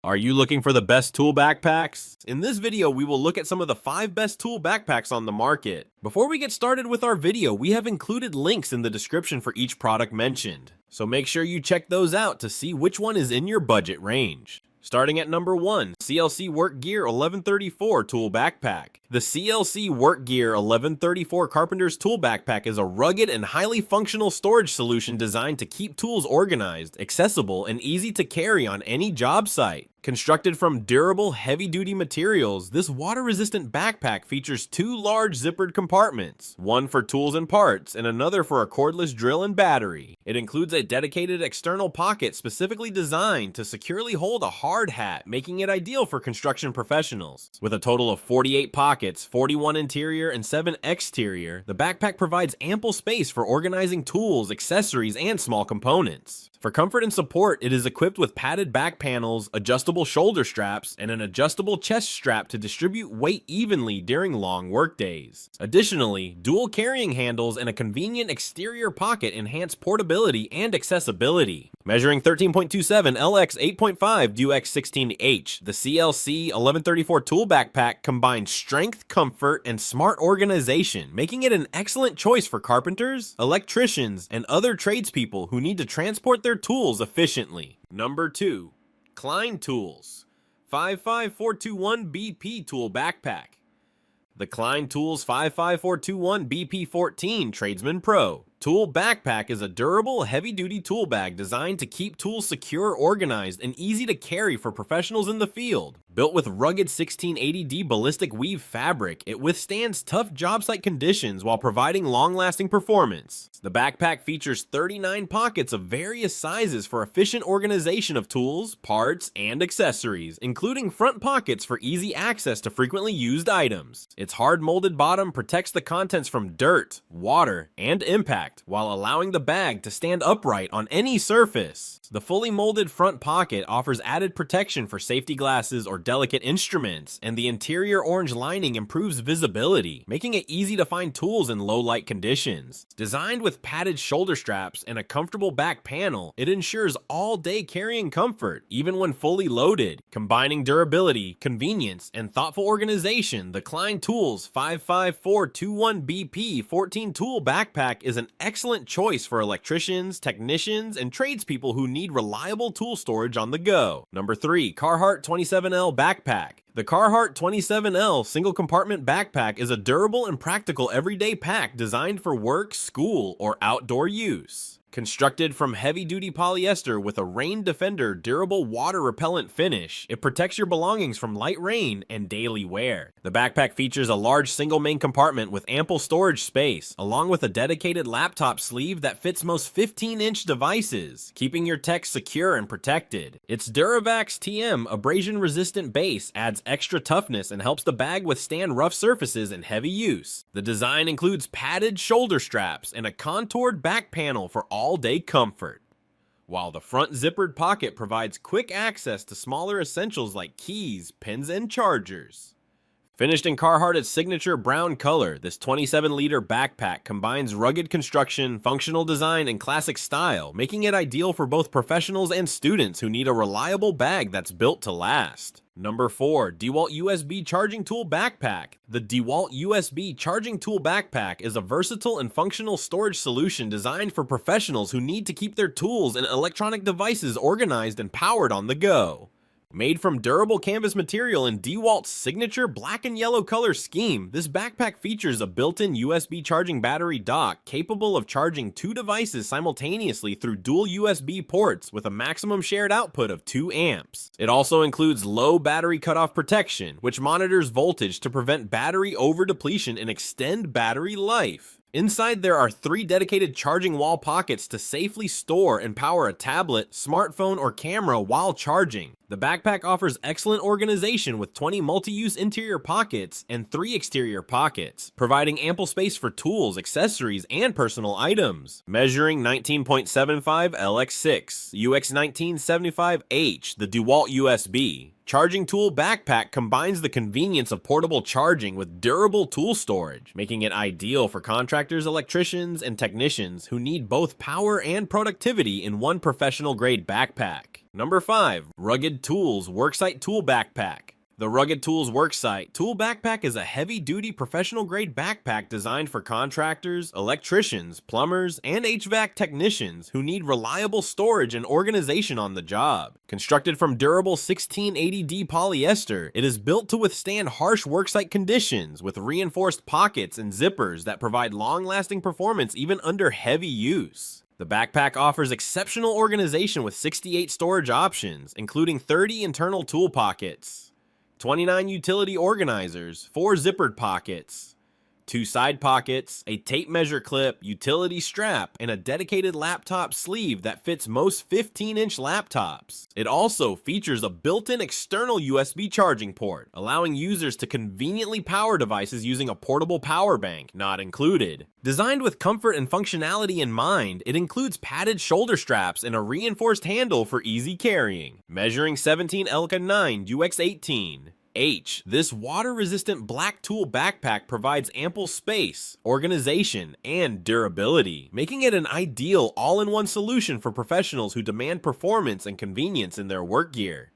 Are you looking for the best tool backpacks? In this video, we will look at some of the 5 best tool backpacks on the market. Before we get started with our video, we have included links in the description for each product mentioned. So make sure you check those out to see which one is in your budget range. Starting at number 1, CLC Work Gear 1134 Tool Backpack. The CLC Work Gear 1134 Carpenter's Tool Backpack is a rugged and highly functional storage solution designed to keep tools organized, accessible, and easy to carry on any job site. Constructed from durable, heavy-duty materials, this water-resistant backpack features 2 large zippered compartments, one for tools and parts, and another for a cordless drill and battery. It includes a dedicated external pocket specifically designed to securely hold a hard hat, making it ideal for construction professionals. With a total of 48 pockets, 41 interior and 7 exterior, the backpack provides ample space for organizing tools, accessories, and small components. For comfort and support, it is equipped with padded back panels, adjustable shoulder straps, and an adjustable chest strap to distribute weight evenly during long workdays. Additionally, dual carrying handles and a convenient exterior pocket enhance portability and accessibility. Measuring 13.27 LX 8.5 Dewalt 16H, the CLC 1134 Tool Backpack combines strength, comfort, and smart organization, making it an excellent choice for carpenters, electricians, and other tradespeople who need to transport their tools efficiently. Number 2. Klein Tools 55421 BP Tool Backpack. The Klein Tools 55421 BP14 Tradesman Pro Tool Backpack is a durable, heavy-duty tool bag designed to keep tools secure, organized, and easy to carry for professionals in the field. Built with rugged 1680D ballistic weave fabric, it withstands tough job site conditions while providing long-lasting performance. The backpack features 39 pockets of various sizes for efficient organization of tools, parts, and accessories, including front pockets for easy access to frequently used items. Its hard-molded bottom protects the contents from dirt, water, and impact, while allowing the bag to stand upright on any surface. The fully molded front pocket offers added protection for safety glasses or delicate instruments, and the interior orange lining improves visibility, making it easy to find tools in low light conditions. Designed with padded shoulder straps and a comfortable back panel, it ensures all-day carrying comfort, even when fully loaded. Combining durability, convenience, and thoughtful organization, the Klein Tools 55421 BP 14 Tool Backpack is an excellent choice for electricians, technicians, and tradespeople who need reliable tool storage on the go. Number 3. Carhartt 27L Backpack. The Carhartt 27L single compartment backpack is a durable and practical everyday pack designed for work, school, or outdoor use. Constructed from heavy-duty polyester with a rain defender durable water repellent finish, it protects your belongings from light rain and daily wear. The backpack features a large single main compartment with ample storage space, along with a dedicated laptop sleeve that fits most 15-inch devices, keeping your tech secure and protected. Its Duravax TM abrasion-resistant base adds extra toughness and helps the bag withstand rough surfaces and heavy use. The design includes padded shoulder straps and a contoured back panel for all-day comfort, while the front zippered pocket provides quick access to smaller essentials like keys, pens, and chargers. Finished in Carhartt's signature brown color, this 27-liter backpack combines rugged construction, functional design, and classic style, making it ideal for both professionals and students who need a reliable bag that's built to last. Number 4. Dewalt USB Charging Tool Backpack. The Dewalt USB Charging Tool Backpack is a versatile and functional storage solution designed for professionals who need to keep their tools and electronic devices organized and powered on the go. Made from durable canvas material in Dewalt's signature black and yellow color scheme, this backpack features a built-in USB charging battery dock capable of charging 2 devices simultaneously through dual USB ports with a maximum shared output of 2 amps. It also includes low battery cutoff protection, which monitors voltage to prevent battery over-depletion and extend battery life. Inside there are 3 dedicated charging wall pockets to safely store and power a tablet, smartphone, or camera while charging. The backpack offers excellent organization with 20 multi-use interior pockets and 3 exterior pockets, providing ample space for tools, accessories, and personal items. Measuring 19.75 LX6, UX1975H, the Dewalt USB. Charging Tool Backpack combines the convenience of portable charging with durable tool storage, making it ideal for contractors, electricians, and technicians who need both power and productivity in one professional-grade backpack. Number 5. Rugged Tools Worksite Tool Backpack. The Rugged Tools Worksite Tool Backpack is a heavy-duty professional-grade backpack designed for contractors, electricians, plumbers, and HVAC technicians who need reliable storage and organization on the job. Constructed from durable 1680D polyester, it is built to withstand harsh worksite conditions with reinforced pockets and zippers that provide long-lasting performance even under heavy use. The backpack offers exceptional organization with 68 storage options, including 30 internal tool pockets, 29 utility organizers, 4 zippered pockets, 2 side pockets, a tape measure clip, utility strap, and a dedicated laptop sleeve that fits most 15-inch laptops. It also features a built-in external USB charging port, allowing users to conveniently power devices using a portable power bank, not included. Designed with comfort and functionality in mind, it includes padded shoulder straps and a reinforced handle for easy carrying. Measuring 17 Elka 9 UX 18. H. This water-resistant black tool backpack provides ample space, organization, and durability, making it an ideal all-in-one solution for professionals who demand performance and convenience in their work gear.